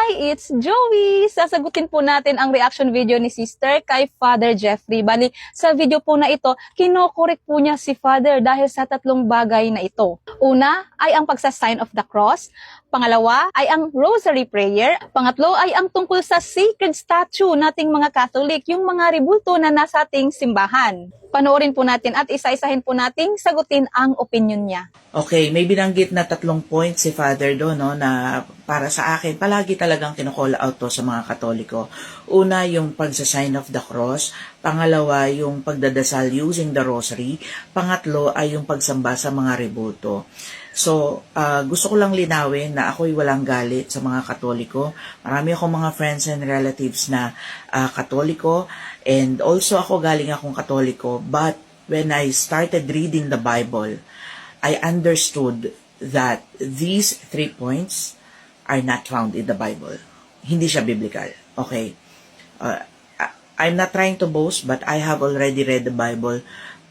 Hi, it's Joey! Sasagutin po natin ang reaction video ni Sister kay Father Jeffrey. Bali, sa video po na ito, kinokorek po niya si Father dahil sa tatlong bagay na ito. Una ay ang pagsa-sign of the cross. Pangalawa ay ang rosary prayer. Pangatlo ay ang tungkol sa sacred statue nating mga Catholic, yung mga ribulto na nasa ating simbahan. Panoorin po natin at isa-isahin po nating sagutin ang opinion niya. Okay, may binanggit na 3 points si Father doon, no, na para sa akin, palagi talagang kinocall out to sa mga Katoliko. Una, yung pagsa-sign of the cross. Pangalawa, yung pagdadasal using the rosary. Pangatlo ay yung pagsamba sa mga ribulto. So, gusto ko lang linawin na ako'y walang galit sa mga Katoliko. Marami akong mga friends and relatives na Katoliko. And also ako galing akong Katoliko. But when I started reading the Bible, I understood that these 3 points are not found in the Bible. Hindi siya biblical. Okay. I'm not trying to boast, but I have already read the Bible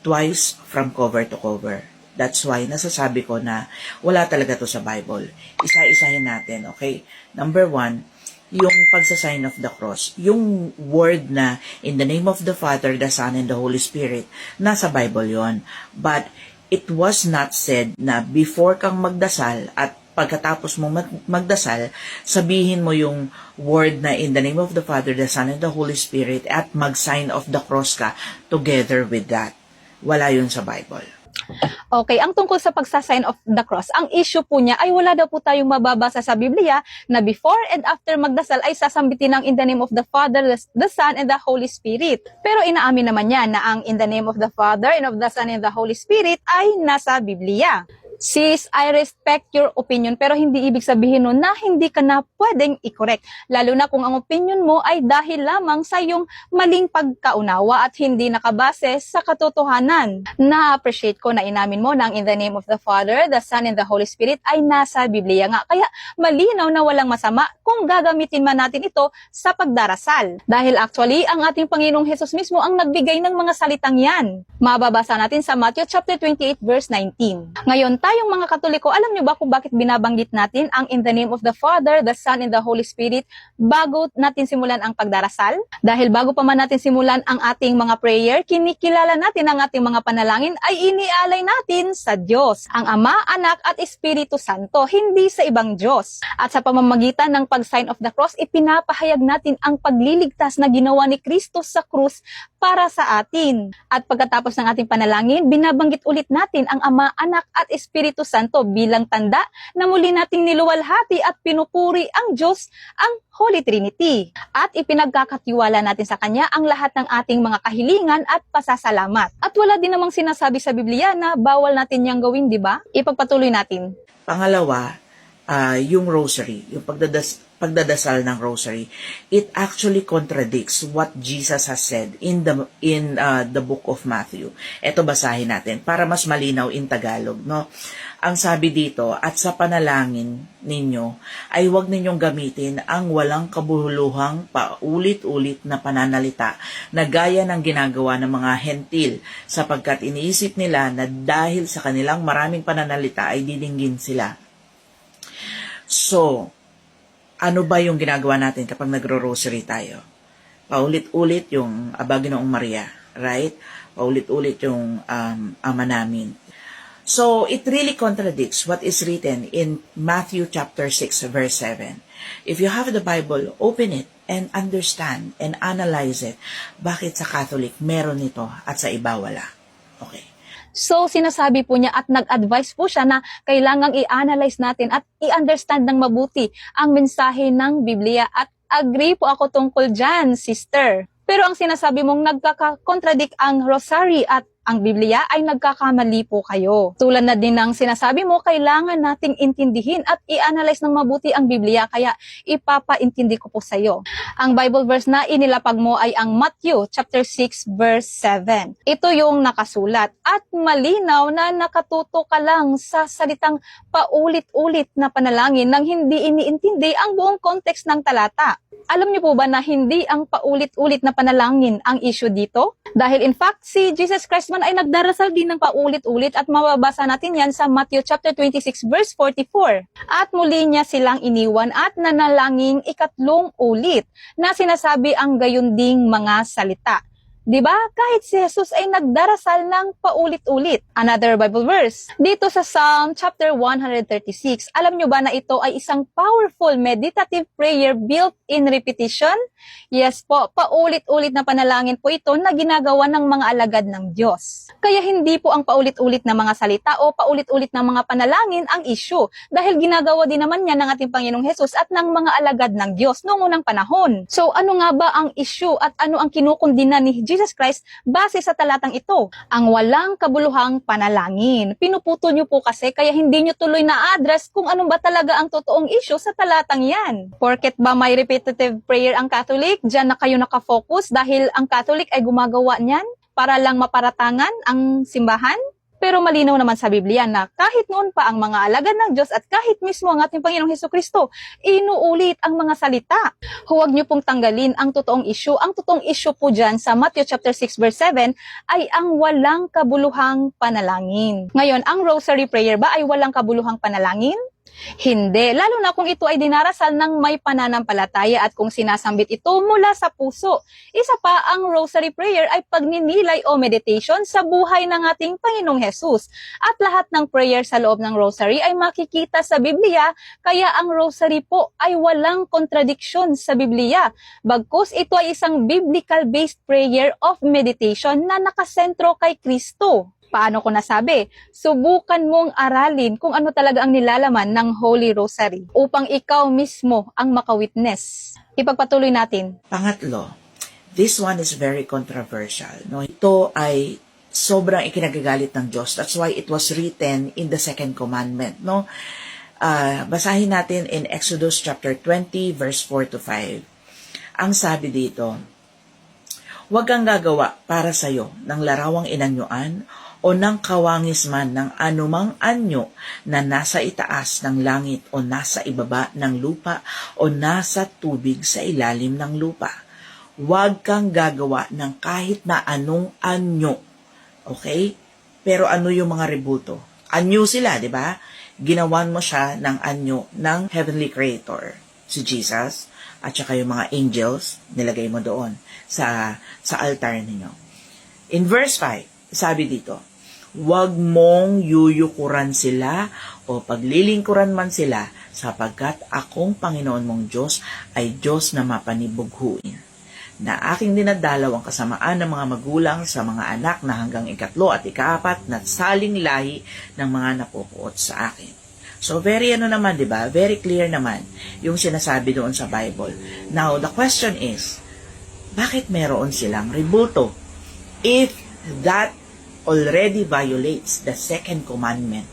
twice from cover to cover. That's why nasasabi ko na wala talaga to sa Bible. Isa-isahin natin, okay? Number 1, yung pagsasign of the cross. Yung word na in the name of the Father, the Son, and the Holy Spirit, nasa Bible yon. But it was not said na before kang magdasal at pagkatapos mo magdasal, sabihin mo yung word na in the name of the Father, the Son, and the Holy Spirit at mag-sign of the cross ka together with that. Wala yun sa Bible. Okay, ang tungkol sa pagsasign of the cross, ang issue po niya ay wala daw po tayong mababasa sa Biblia na before and after magdasal ay sasambitin ng in the name of the Father, the Son, and the Holy Spirit. Pero inaamin naman niya na ang in the name of the Father, and of the Son, and the Holy Spirit ay nasa Biblia. Sis, I respect your opinion, pero hindi ibig sabihin nun na hindi ka na pwedeng i-correct. Lalo na kung ang opinion mo ay dahil lamang sa iyong maling pagkaunawa at hindi nakabase sa katotohanan. Na-appreciate ko na inamin mo na ang in the name of the Father, the Son, and the Holy Spirit ay nasa Biblia nga. Kaya malinaw na walang masama kung gagamitin man natin ito sa pagdarasal. Dahil actually, ang ating Panginoong Hesus mismo ang nagbigay ng mga salitang yan. Mababasa natin sa Matthew chapter 28 verse 19. Ngayon, tayong mga Katoliko, alam niyo ba kung bakit binabanggit natin ang in the name of the Father, the Son, and the Holy Spirit bago natin simulan ang pagdarasal? Dahil bago pa man natin simulan ang ating mga prayer, kinikilala natin ang ating mga panalangin ay inialay natin sa Diyos, ang Ama, Anak, at Espiritu Santo, hindi sa ibang Diyos. At sa pamamagitan ng pag-sign of the cross, ipinapahayag natin ang pagliligtas na ginawa ni Kristo sa krus para sa atin. At pagkatapos ng ating panalangin, binabanggit ulit natin ang Ama, Anak, at Espiritu Santo bilang tanda na muli nating niluwalhati at pinupuri ang Diyos, ang Holy Trinity. At ipinagkakatiwala natin sa Kanya ang lahat ng ating mga kahilingan at pasasalamat. At wala din namang sinasabi sa Biblia na bawal natin yang gawin, di ba? Ipagpatuloy natin. Pangalawa, yung rosary, yung pagdadasal ng rosary, it actually contradicts what Jesus has said in the book of Matthew. Ito basahin natin para mas malinaw in Tagalog, no? Ang sabi dito, at sa panalangin ninyo ay huwag ninyong gamitin ang walang kabuluhang paulit-ulit na pananalita na gaya ng ginagawa ng mga hentil, sapagkat iniisip nila na dahil sa kanilang maraming pananalita ay didinggin sila. So, ano ba yung ginagawa natin kapag nagro-rosary tayo? Paulit-ulit yung Aba Ginoong Maria, right? Paulit-ulit yung Ama Namin. So, it really contradicts what is written in Matthew chapter 6 verse 7. If you have the Bible, open it and understand and analyze it. Bakit sa Catholic meron ito at sa iba wala? Okay. So, sinasabi po niya at nag-advise po siya na kailangang i-analyze natin at i-understand ng mabuti ang mensahe ng Biblia at agree po ako tungkol dyan, sister. Pero ang sinasabi mong nagkaka-contradict ang rosary at ang Biblia ay nagkakamali po kayo. Tulad na din ng sinasabi mo, kailangan nating intindihin at i-analyze ng mabuti ang Biblia, kaya ipapaintindi ko po sa iyo. Ang Bible verse na inilapag mo ay ang Matthew chapter 6 verse 7. Ito yung nakasulat at malinaw na nakatuto ka lang sa salitang paulit-ulit na panalangin nang hindi iniintindi ang buong context ng talata. Alam niyo po ba na hindi ang paulit-ulit na panalangin ang issue dito? Dahil in fact, si Jesus Christ man ay nagdarasal din ng paulit-ulit at mababasa natin yan sa Matthew chapter 26 verse 44. At muli niya silang iniwan at nanalangin ikatlong ulit na sinasabi ang gayon ding mga salita. 'Di ba? Kahit si Jesus ay nagdarasal ng paulit-ulit. Another Bible verse. Dito sa Psalm chapter 136, alam nyo ba na ito ay isang powerful meditative prayer built in repetition? Yes po, paulit-ulit na panalangin po ito na ginagawa ng mga alagad ng Diyos. Kaya hindi po ang paulit-ulit na mga salita o paulit-ulit na mga panalangin ang issue dahil ginagawa din naman yan ng ating Panginoong Jesus at ng mga alagad ng Diyos noong unang panahon. So ano nga ba ang issue at ano ang kinukundina ni Jesus Christ base sa talatang ito? Ang walang kabuluhang panalangin. Pinuputo nyo po kasi kaya hindi nyo tuloy na-address kung ano ba talaga ang totoong issue sa talatang yan. Porket ba may repetitive prayer ang Catholic, dyan na kayo nakafocus dahil ang Catholic ay gumagawa niyan para lang maparatangan ang simbahan? Pero malinaw naman sa Biblia na kahit noon pa ang mga alagad ng Diyos at kahit mismo ang ating Panginoong Hesukristo, inuulit ang mga salita. Huwag niyo pong tanggalin ang totoong issue. Ang totoong issue po dyan sa Matthew chapter 6 verse 7 ay ang walang kabuluhang panalangin. Ngayon, ang rosary prayer ba ay walang kabuluhang panalangin? Hindi, lalo na kung ito ay dinarasal ng may pananampalataya at kung sinasambit ito mula sa puso. Isa pa, ang rosary prayer ay pagninilay o meditation sa buhay ng ating Panginoong Hesus. At lahat ng prayer sa loob ng rosary ay makikita sa Biblia, kaya ang rosary po ay walang kontradiksyon sa Biblia. Bagkus ito ay isang biblical-based prayer of meditation na nakasentro kay Kristo. Paano ko nasabi? Subukan mong aralin kung ano talaga ang nilalaman ng Holy Rosary upang ikaw mismo ang makawitness. Ipagpatuloy natin. Pangatlo, this one is very controversial. No? Ito ay sobrang ikinagagalit ng Diyos. That's why it was written in the second commandment. No? Basahin natin in Exodus chapter 20 verse 4 to 5. Ang sabi dito, huwag kang gagawa para sa'yo ng larawang inanyuan o ng kawangis man ng anumang anyo na nasa itaas ng langit o nasa ibaba ng lupa o nasa tubig sa ilalim ng lupa. Huwag kang gagawa ng kahit na anong anyo. Okay? Pero ano yung mga rebulto? Anyo sila, di ba? Ginawan mo siya ng anyo ng Heavenly Creator, si Jesus, at saka yung mga angels, nilagay mo doon sa altar ninyo. In verse 5, sabi dito, huwag mong yuyukuran sila o paglilingkuran man sila sapagkat akong Panginoon mong Diyos ay Diyos na mapanibughuin. Na aking dinadalaw ang kasamaan ng mga magulang sa mga anak na hanggang ikatlo at ikaapat na saling lahi ng mga napupuot sa akin. So very naman, di ba? Very clear naman yung sinasabi doon sa Bible. Now, the question is, bakit meron silang rebulto? If that already violates the second commandment.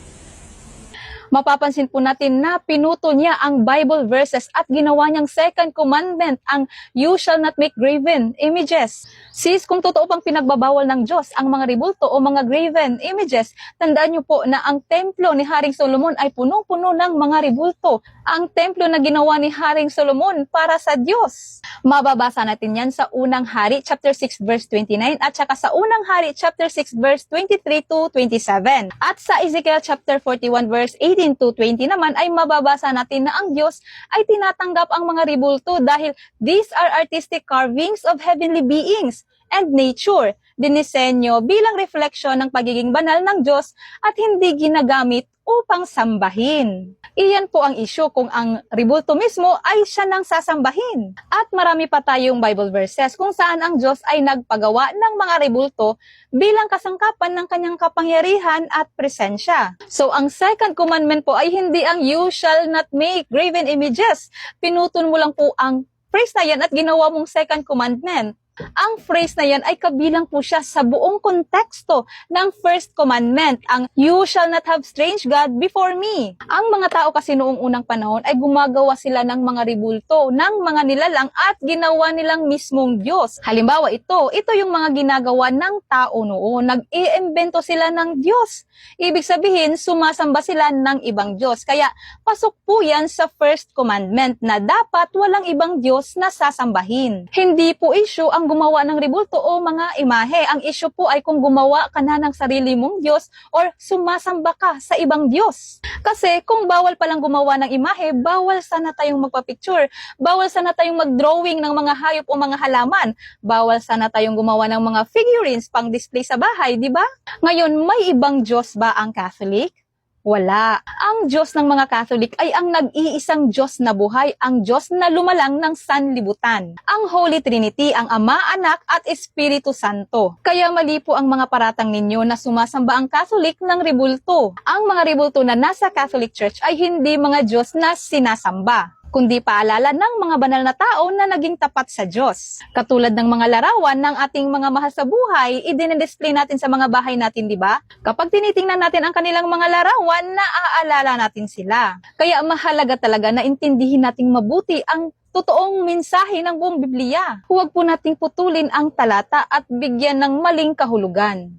Mapapansin po natin na pinuto niya ang Bible verses at ginawa niyang second commandment ang you shall not make graven images. Sis, kung totoo pang pinagbabawal ng Diyos ang mga rebulto o mga graven images, tandaan niyo po na ang templo ni Haring Solomon ay punong-puno ng mga rebulto. Ang templo na ginawa ni Haring Solomon para sa Diyos. Mababasa natin yan sa unang hari chapter 6 verse 29 at saka sa unang hari chapter 6 verse 23 to 27. At sa Ezekiel chapter 41 verse 18 to 20 naman ay mababasa natin na ang Diyos ay tinatanggap ang mga rebulto dahil these are artistic carvings of heavenly beings and nature, dinisenyo bilang refleksyon ng pagiging banal ng Diyos at hindi ginagamit upang sambahin. Iyan po ang issue kung ang rebulto mismo ay siya nang sasambahin. At marami pa tayong Bible verses kung saan ang Diyos ay nagpagawa ng mga rebulto bilang kasangkapan ng kanyang kapangyarihan at presensya. So ang second commandment po ay hindi ang you shall not make graven images. Pinutol mo lang po ang phrase na yan at ginawa mong second commandment. Ang phrase na yan ay kabilang po siya sa buong konteksto ng first commandment, ang "You shall not have strange God before me." Ang mga tao kasi noong unang panahon ay gumagawa sila ng mga ribulto, ng mga nilalang at ginawa nilang mismong Diyos. Halimbawa ito yung mga ginagawa ng tao noon. Nag-iimbento sila ng Diyos. Ibig sabihin, sumasamba sila ng ibang Diyos. Kaya pasok po yan sa first commandment na dapat walang ibang Diyos na sasambahin. Hindi po issue ang gumawa ng ribulto o mga imahe. Ang issue po ay kung gumawa ka na ng sarili mong Diyos or sumasamba ka sa ibang Diyos. Kasi kung bawal palang gumawa ng imahe, bawal sana tayong magpa-picture, bawal sana tayong mag-drawing ng mga hayop o mga halaman, bawal sana tayong gumawa ng mga figurines pang display sa bahay, di ba? Ngayon, may ibang Diyos ba ang Catholic? Wala. Ang Diyos ng mga Catholic ay ang nag-iisang Diyos na buhay, ang Diyos na lumalang ng sanlibutan. Ang Holy Trinity, ang Ama, Anak at Espiritu Santo. Kaya mali po ang mga paratang ninyo na sumasamba ang Catholic ng ribulto. Ang mga ribulto na nasa Catholic Church ay hindi mga Diyos na sinasamba, kundi paalala ng mga banal na tao na naging tapat sa Diyos. Katulad ng mga larawan ng ating mga mahal sa buhay, i-display natin sa mga bahay natin, di ba? Kapag tinitingnan natin ang kanilang mga larawan, naaalala natin sila. Kaya mahalaga talaga na intindihin nating mabuti ang totoong mensahe ng buong Biblia. Huwag po nating putulin ang talata at bigyan ng maling kahulugan.